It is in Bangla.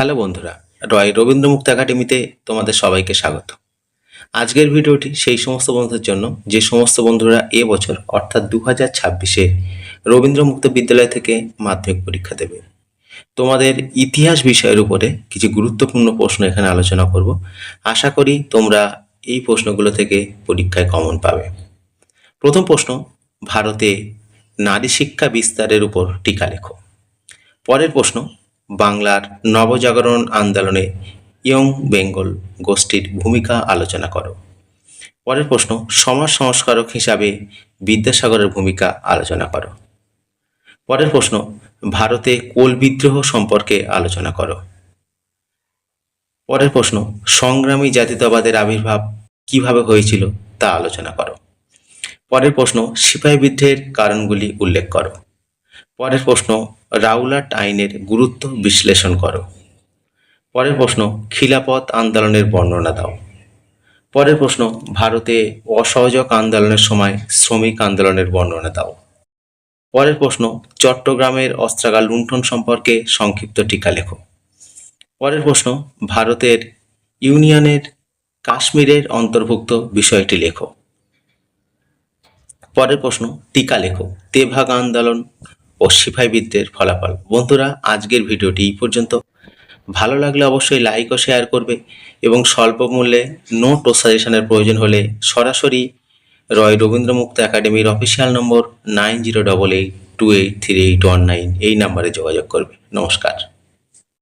হ্যালো বন্ধুরা, রয় রবীন্দ্র মুক্ত একাডেমিতে তোমাদের সবাইকে স্বাগত। আজকের ভিডিওটি সেই সমস্ত বন্ধুদের জন্য যে সমস্ত বন্ধুরা এবছর অর্থাৎ 2026-এ রবীন্দ্র মুক্ত বিদ্যালয় থেকে মাধ্যমিক পরীক্ষা দেবে। তোমাদের ইতিহাস বিষয়ের উপরে কিছু গুরুত্বপূর্ণ প্রশ্ন এখানে আলোচনা করব। আশা করি তোমরা এই প্রশ্নগুলো থেকে পরীক্ষায় কমন পাবে। প্রথম প্রশ্ন, ভারতে নারী শিক্ষা বিস্তারের উপর টিকা লেখো। পরের প্রশ্ন, বাংলার নবজাগরণ আন্দোলনে ইয়ং বেঙ্গল গোষ্ঠীর ভূমিকা আলোচনা করো। পরের প্রশ্ন, সমাজ সংস্কারক হিসাবে বিদ্যাসাগরের ভূমিকা আলোচনা করো। পরের প্রশ্ন, ভারতে কোল বিদ্রোহ সম্পর্কে আলোচনা করো। পরের প্রশ্ন, সংগ্রামী জাতীয়তাবাদের আবির্ভাব কিভাবে হয়েছিল তা আলোচনা করো। পরের প্রশ্ন, সিপাহী বিদ্রোহের কারণগুলি উল্লেখ করো। পরের প্রশ্ন, রাউলাট আইনের গুরুত্ব বিশ্লেষণ করো। পরের প্রশ্ন, খিলাফত আন্দোলনের বর্ণনা দাও। পরের প্রশ্ন, ভারতে অসহযোগ আন্দোলনের সময় শ্রমিক আন্দোলনের বর্ণনা দাও। পরের প্রশ্ন, চট্টগ্রামের অস্ত্রাগার লুণ্ঠন সম্পর্কে সংক্ষিপ্ত টিকা লেখো। পরের প্রশ্ন, ভারতের ইউনিয়নের কাশ্মীরের অন্তর্ভুক্ত বিষয়টি লেখো। পরের প্রশ্ন, টিকা লেখো তেভাগ আন্দোলন ও সিপাহী বিদ্রোহের ফলাফল। বন্ধুরা, আজকের ভিডিওটি এই পর্যন্ত। ভালো লাগলে অবশ্যই লাইক ও শেয়ার করবে এবং স্বল্প মূল্যে নোট ও সাজেশনের প্রয়োজন হলে সরাসরি রয় রবীন্দ্র মুক্ত একাডেমির অফিসিয়াল নম্বর 9088283819 এই নাম্বারে যোগাযোগ করবে। নমস্কার।